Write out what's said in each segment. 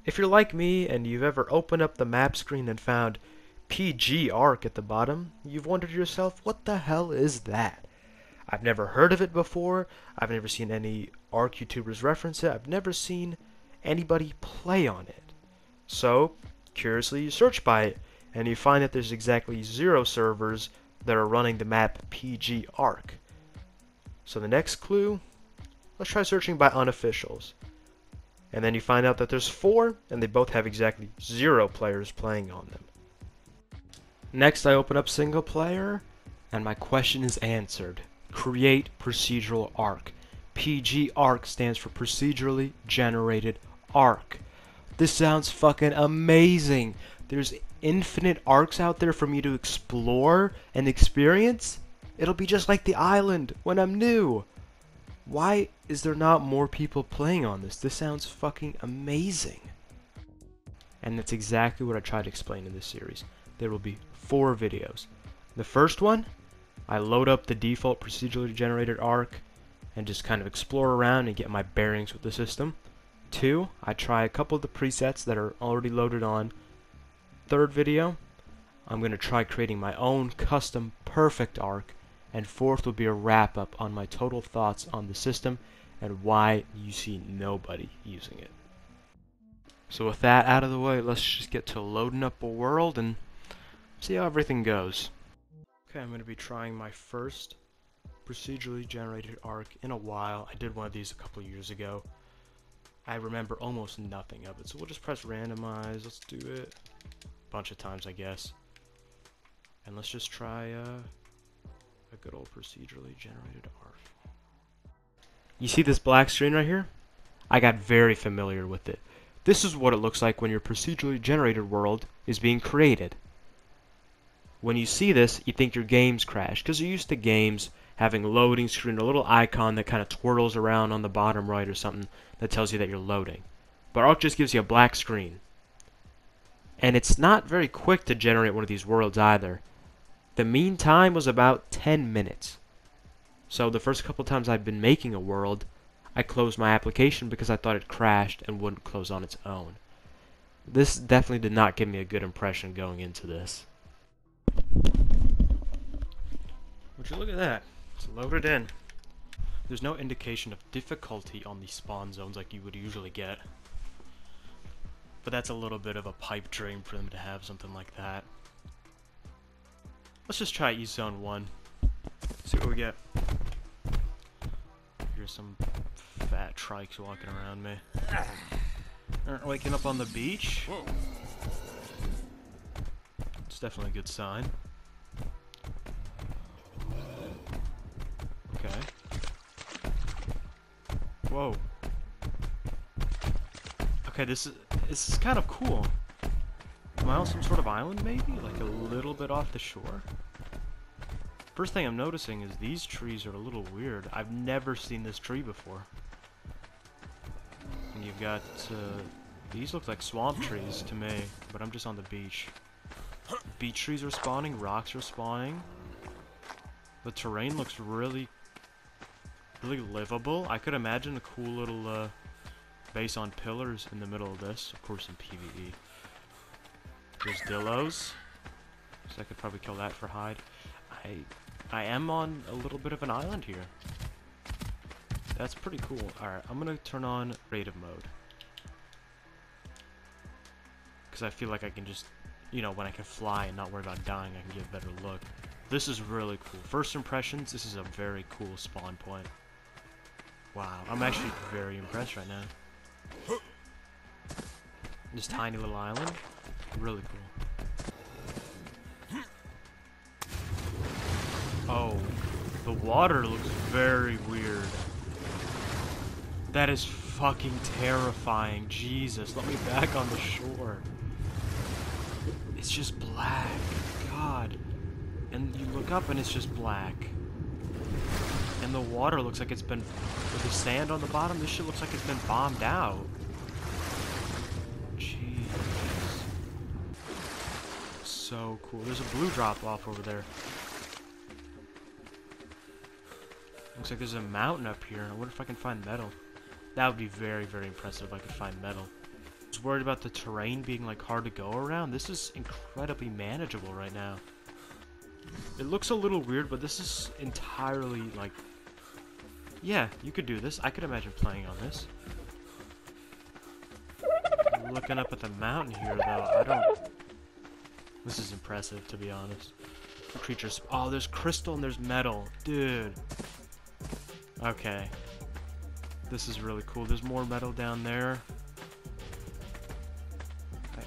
If you're like me and you've ever opened up the map screen and found PG Arc at the bottom, you've wondered to yourself, what the hell is that? I've never heard of it before. I've never seen any Arc YouTubers reference it. I've never seen anybody play on it. So, curiously, you search by it, and you find that there's exactly 0 servers that are running the map PG Arc. So the next clue, let's try searching by unofficials. And then you find out that there's 4, and they both have exactly 0 players playing on them. Next, I open up single player, and my question is answered. Create procedural arc. PG Arc stands for procedurally generated arc. This sounds fucking amazing. There's infinite arcs out there for me to explore and experience. It'll be just like the island when I'm new. Why is there not more people playing on this? This sounds fucking amazing. And that's exactly what I tried to explain in this series. There will be 4 videos. The first one, I load up the default procedurally generated arc and just kind of explore around and get my bearings with the system. 2, I try a couple of the presets that are already loaded on. Third video, I'm going to try creating my own custom perfect arc. And 4th will be a wrap up on my total thoughts on the system and why you see nobody using it. So with that out of the way, let's just get to loading up a world and see how everything goes. Okay, I'm going to be trying my first procedurally generated arc in a while. I did one of these a couple of years ago. I remember almost nothing of it, so we'll just press randomize. Let's do it a bunch of times, I guess. And let's just try a good old procedurally generated arc. You see this black screen right here? I got very familiar with it. This is what it looks like when your procedurally generated world is being created. When you see this, you think your game's crashed, because you're used to games having a loading screen, a little icon that kind of twirls around on the bottom right or something that tells you that you're loading. But Arc just gives you a black screen. And it's not very quick to generate one of these worlds either. The mean time was about 10 minutes. So the first couple times I've been making a world, I closed my application because I thought it crashed and wouldn't close on its own. This definitely did not give me a good impression going into this. Would you look at that? It's loaded in. There's no indication of difficulty on the spawn zones like you would usually get. But that's a little bit of a pipe dream for them to have something like that. Let's just try East Zone 1. See what we get. Here's some fat trikes walking around me. Aren't waking up on the beach. It's definitely a good sign. Okay. Whoa. Okay, this is kind of cool. Am I on some sort of island, maybe? Like a little bit off the shore? First thing I'm noticing is these trees are a little weird. I've never seen this tree before. And you've got, these look like swamp trees to me, but I'm just on the beach. Beach trees are spawning, rocks are spawning. The terrain looks really livable. I could imagine a cool little, base on pillars in the middle of this, of course in PvE. There's Dillos, so I could probably kill that for hide. I am on a little bit of an island here. That's pretty cool. Alright, I'm gonna turn on creative mode. Because I feel like I can just, you know, when I can fly and not worry about dying, I can get a better look. This is really cool. First impressions, this is a very cool spawn point. Wow, I'm actually very impressed right now. This tiny little island, really cool. Oh, the water looks very weird. That is fucking terrifying. Jesus, let me back on the shore. It's just black. God. And you look up and it's just black. And the water looks like it's been, with the sand on the bottom, this shit looks like it's been bombed out. Jeez. So cool. There's a blue drop off over there. Looks like there's a mountain up here. I wonder if I can find metal. That would be very, very impressive if I could find metal. I was worried about the terrain being like hard to go around. This is incredibly manageable right now. It looks a little weird, but this is entirely like, yeah, you could do this. I could imagine playing on this. Looking up at the mountain here, though, this is impressive, to be honest. Creatures. Oh, there's crystal and there's metal. Dude. Okay. This is really cool. There's more metal down there.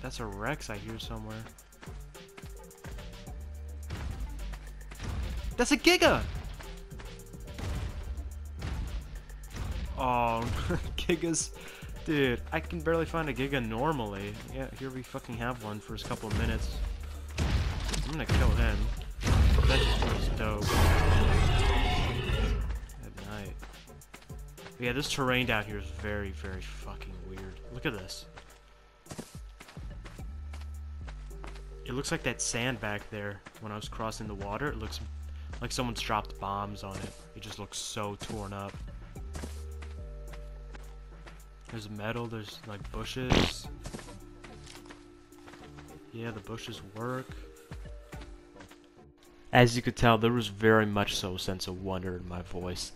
That's a Rex I hear somewhere. That's a Giga! Oh, Gigas. Dude, I can barely find a Giga normally. Yeah, here we fucking have one for a couple of minutes. I'm gonna kill him. That just looks dope. At night. But yeah, this terrain down here is very, very fucking weird. Look at this. It looks like that sand back there when I was crossing the water. It looks like someone's dropped bombs on it. It just looks so torn up. There's metal, there's like bushes. Yeah, the bushes work. As you could tell, there was very much so a sense of wonder in my voice.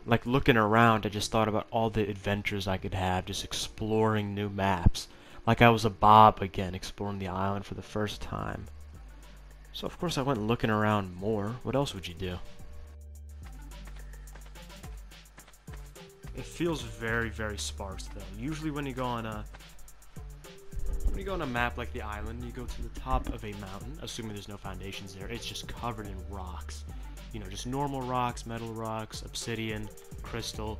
Like looking around, I just thought about all the adventures I could have, just exploring new maps. Like I was a Bob again, exploring the island for the first time. So of course I went looking around more. What else would you do? It feels very, very sparse though. Usually when you go on a map like the island, you go to the top of a mountain, assuming there's no foundations there, it's just covered in rocks. You know, just normal rocks, metal rocks, obsidian, crystal.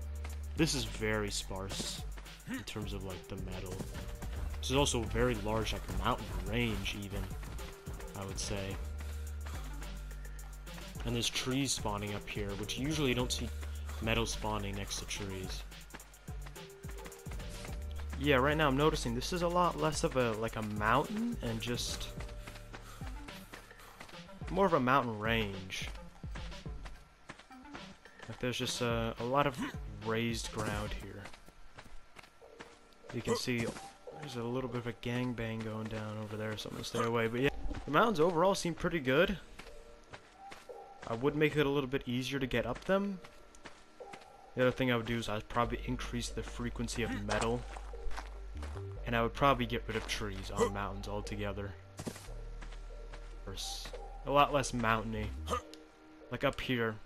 This is very sparse in terms of like the metal. This is also very large, like mountain range even, I would say. And there's trees spawning up here, which usually you don't see metal spawning next to trees. Yeah, right now I'm noticing this is a lot less of a like a mountain and just more of a mountain range. Like there's just a lot of raised ground here. You can see there's a little bit of a gangbang going down over there, so I'm gonna stay away. But yeah, the mountains overall seem pretty good. I would make it a little bit easier to get up them. The other thing I would do is I'd probably increase the frequency of metal. And I would probably get rid of trees on mountains altogether. A lot less mountainy. Like up here.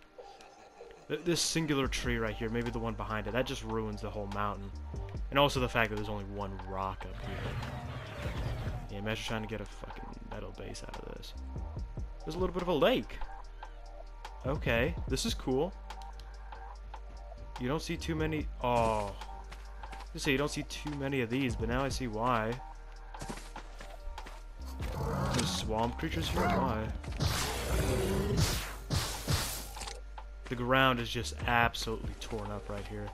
This singular tree right here, maybe the one behind it, that just ruins the whole mountain. And also the fact that there's only one rock up here. Yeah, imagine trying to get a fucking metal base out of this. There's a little bit of a lake. Okay, this is cool. You don't see too many... Oh. I say you don't see too many of these, but now I see why. There's swamp creatures here? Why? The ground is just absolutely torn up right here.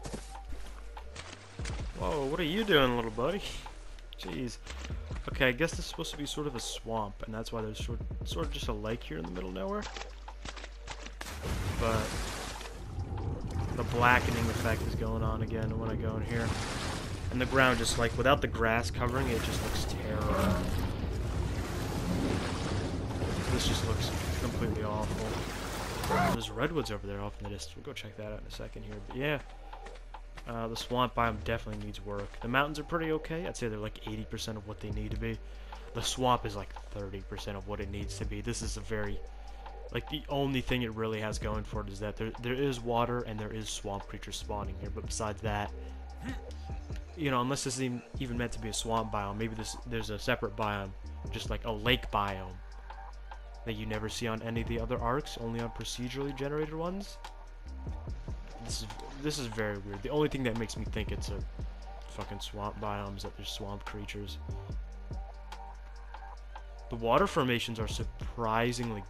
Whoa, what are you doing, little buddy? Jeez. Okay, I guess this is supposed to be sort of a swamp, and that's why there's sort of just a lake here in the middle of nowhere. But the blackening effect is going on again when I go in here. And the ground just like, without the grass covering it, it just looks terrible. This just looks completely awful. There's redwoods over there off in the distance. We'll go check that out in a second here. But yeah, the swamp biome definitely needs work. The mountains are pretty okay. I'd say they're like 80% of what they need to be. The swamp is like 30% of what it needs to be. This is a very... Like, the only thing it really has going for it is that there is water and there is swamp creatures spawning here. But besides that, you know, unless this is even meant to be a swamp biome, maybe there's a separate biome, just like a lake biome, that you never see on any of the other arcs, only on procedurally generated ones. This is very weird. The only thing that makes me think it's a fucking swamp biome is that there's swamp creatures. The water formations are surprisingly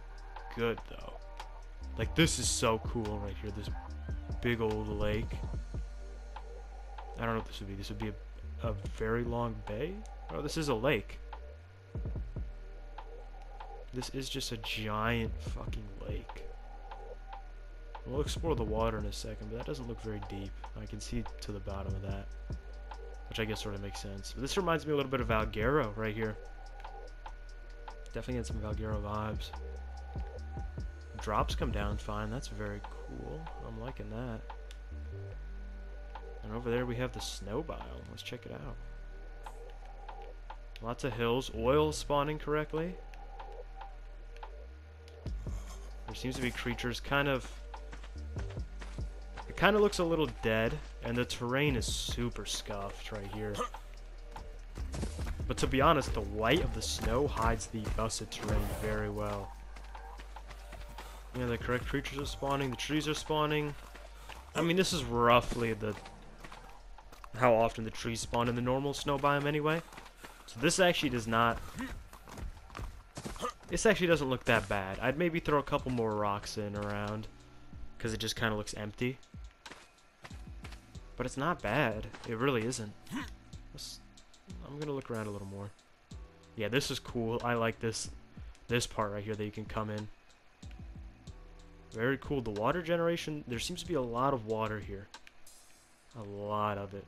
good though. Like, this is so cool right here, this big old lake. I don't know what this would be. This would be a very long bay? Oh, this is a lake. This is just a giant fucking lake. We'll explore the water in a second, but that doesn't look very deep. I can see to the bottom of that. which I guess sort of makes sense. But this reminds me a little bit of Valguero right here. Definitely get some Valguero vibes. Drops come down fine. That's very cool. I'm liking that. And over there we have the snow biome. Let's check it out. Lots of hills. Oil spawning correctly. There seems to be creatures kind of... It kind of looks a little dead. And the terrain is super scuffed right here. But to be honest, the white of the snow hides the gusset terrain very well. Yeah, the correct creatures are spawning. The trees are spawning. I mean, this is roughly the... how often the trees spawn in the normal snow biome anyway. So this actually does not... This actually doesn't look that bad. I'd maybe throw a couple more rocks in around, because it just kind of looks empty. But it's not bad. It really isn't. I'm gonna look around a little more. Yeah, this is cool. I like this part right here that you can come in. Very cool. The water generation, there seems to be a lot of water here. A lot of it.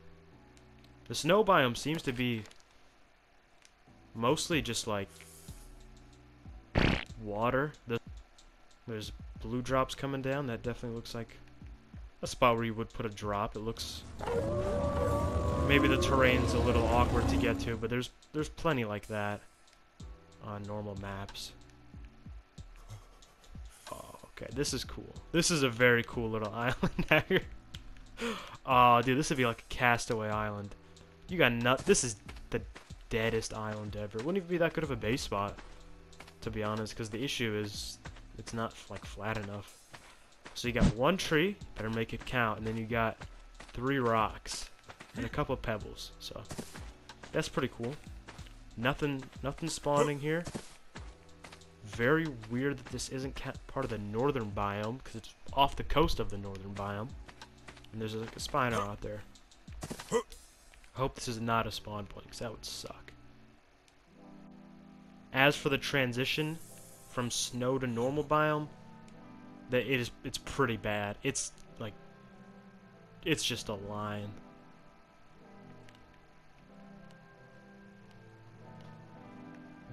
The snow biome seems to be mostly just like water. There's blue drops coming down. That definitely looks like a spot where you would put a drop. It looks... Maybe the terrain's a little awkward to get to, but there's plenty like that on normal maps. Oh, okay, this is cool. This is a very cool little island out here. Oh, dude, this would be like a castaway island. You got This is the deadest island ever. Wouldn't even be that good of a base spot, to be honest, because the issue is it's not like flat enough. So you got one tree, better make it count, and then you got 3 rocks and a couple of pebbles. So that's pretty cool. Nothing spawning here. Very weird that this isn't part of the northern biome, because it's off the coast of the northern biome. And there's like a Spino out there. I hope this is not a spawn point, because that would suck. As for the transition from snow to normal biome, it's pretty bad. It's like, it's just a line.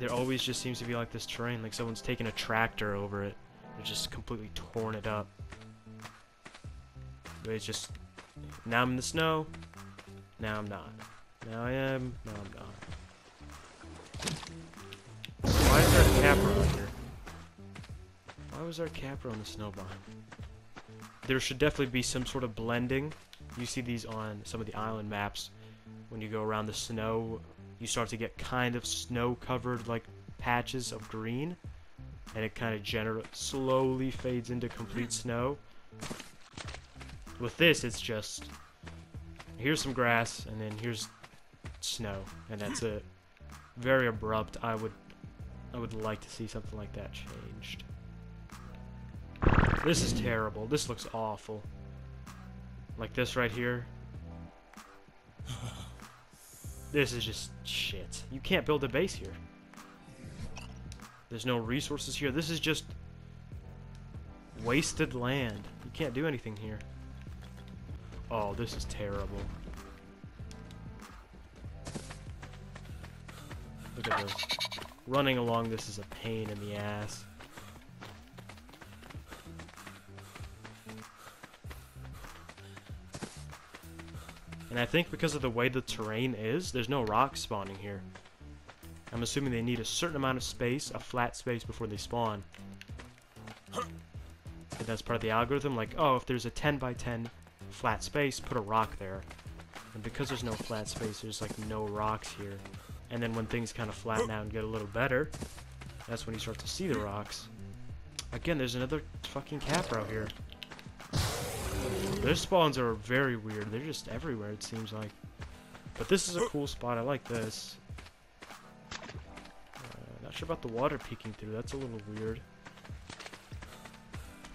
There always just seems to be like this terrain, like someone's taken a tractor over it and just completely torn it up. But it's just, now I'm in the snow, now I'm not. Now I am, now I'm not. Why is there a capra on here? Why was there a capra on the snow biome? There should definitely be some sort of blending. You see these on some of the island maps. When you go around the snow, you start to get kind of snow-covered like patches of green, and it kind of slowly fades into complete snow. With this, it's just here's some grass, and then here's snow, and that's it. Very abrupt. I would like to see something like that changed. This is terrible. This looks awful. Like this right here. This is just shit. You can't build a base here. There's no resources here. This is just wasted land. You can't do anything here. Oh, this is terrible. Look at this. Running along this is a pain in the ass. And I think because of the way the terrain is, there's no rocks spawning here. I'm assuming they need a certain amount of space, a flat space, before they spawn. And that's part of the algorithm, like, oh, if there's a 10 by 10 flat space, put a rock there. And because there's no flat space, there's like no rocks here. And then when things kind of flatten out and get a little better, that's when you start to see the rocks. Again, there's another fucking capra here. Their spawns are very weird. They're just everywhere, it seems like. But this is a cool spot. I like this. Not sure about the water peeking through. That's a little weird.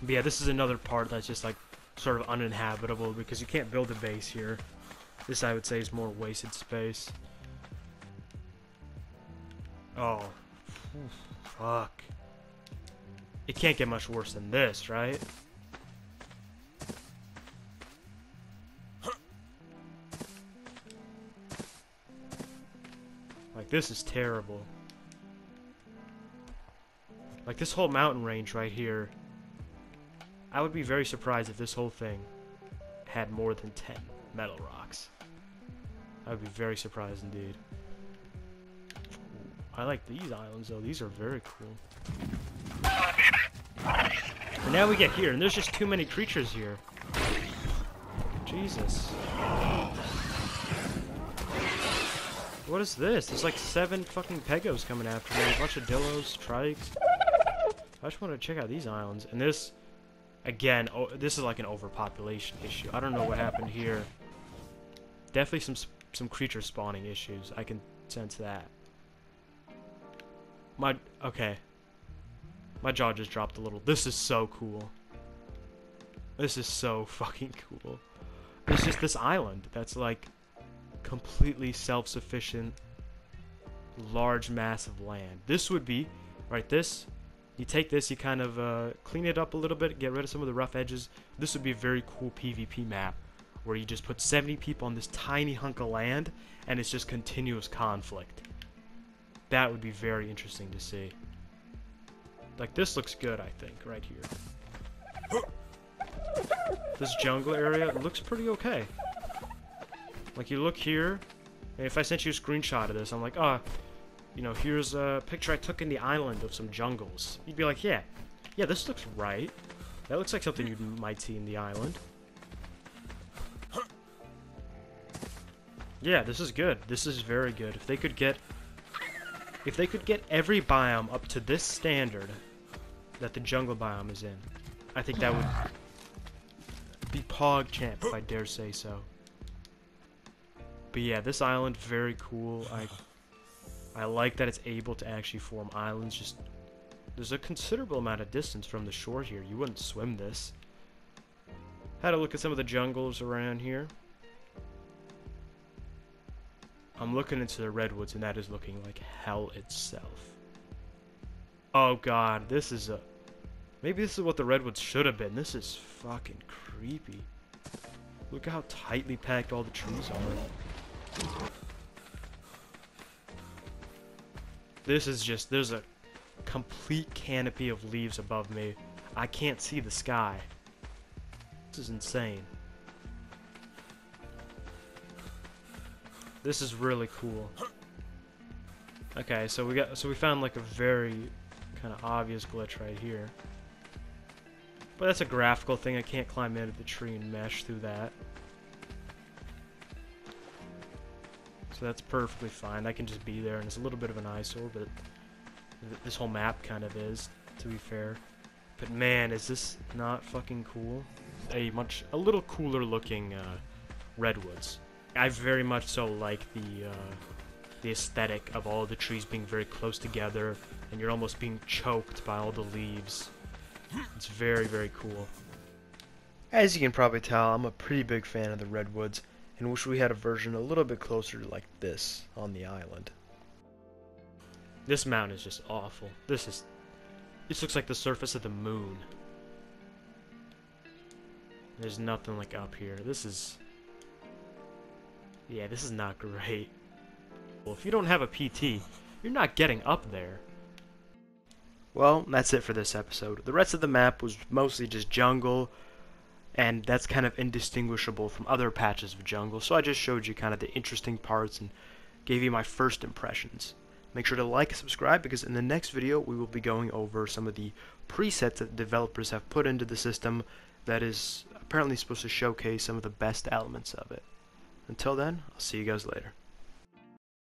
But yeah, this is another part that's just like sort of uninhabitable because you can't build a base here. This, I would say, is more wasted space. Oh. Fuck. It can't get much worse than this, right? Like, this is terrible. Like, this whole mountain range right here, I would be very surprised if this whole thing had more than 10 metal rocks. I would be very surprised indeed. I like these islands, though. These are very cool. And now we get here, and there's just too many creatures here. Jesus. What is this? There's like 7 fucking pegos coming after me. A bunch of dillos, trikes. I just want to check out these islands. And this, again, this is like an overpopulation issue. I don't know what happened here. Definitely some creature spawning issues. I can sense that. Okay. My jaw just dropped a little. This is so cool. This is so fucking cool. It's just this island that's like completely self-sufficient, large mass of land. This would be, right, this, you take this, you kind of clean it up a little bit, get rid of some of the rough edges. This would be a very cool PvP map where you just put 70 people on this tiny hunk of land and it's just continuous conflict. That would be very interesting to see. Like, this looks good, I think, right here. This jungle area looks pretty okay. Like, you look here, and if I sent you a screenshot of this, I'm like, oh, you know, here's a picture I took in the island of some jungles. You'd be like, yeah, this looks right. That looks like something you might see in the island. Yeah, this is good. This is very good. If they could get every biome up to this standard that the jungle biome is in, I think that would be PogChamp, if I dare say so. But yeah, this island, very cool. I like that it's able to actually form islands. Just, there's a considerable amount of distance from the shore here. You wouldn't swim this. Had a look at some of the jungles around here. I'm looking into the redwoods, and that is looking like hell itself. Oh god, this is a... Maybe this is what the redwoods should have been. This is fucking creepy. Look how tightly packed all the trees are. This is just... There's a complete canopy of leaves above me. I can't see the sky. This is insane. This is really cool. Okay, so we found like a very kind of obvious glitch right here. But that's a graphical thing. I can't climb into the tree and mesh through that. So that's perfectly fine. I can just be there, and it's a little bit of an eyesore, but this whole map kind of is, to be fair. But man, is this not fucking cool? A little cooler looking redwoods. I very much so like the aesthetic of all the trees being very close together, and you're almost being choked by all the leaves. It's very, very cool. As you can probably tell, I'm a pretty big fan of the redwoods, and wish we had a version a little bit closer to like this on the island. This mountain is just awful. This looks like the surface of the moon. There's nothing like up here. Yeah, this is not great. Well, if you don't have a PT, you're not getting up there. Well, that's it for this episode. The rest of the map was mostly just jungle, and that's kind of indistinguishable from other patches of jungle, so I just showed you kind of the interesting parts and gave you my first impressions. Make sure to like and subscribe, because in the next video we will be going over some of the presets that developers have put into the system that is apparently supposed to showcase some of the best elements of it. Until then, I'll see you guys later.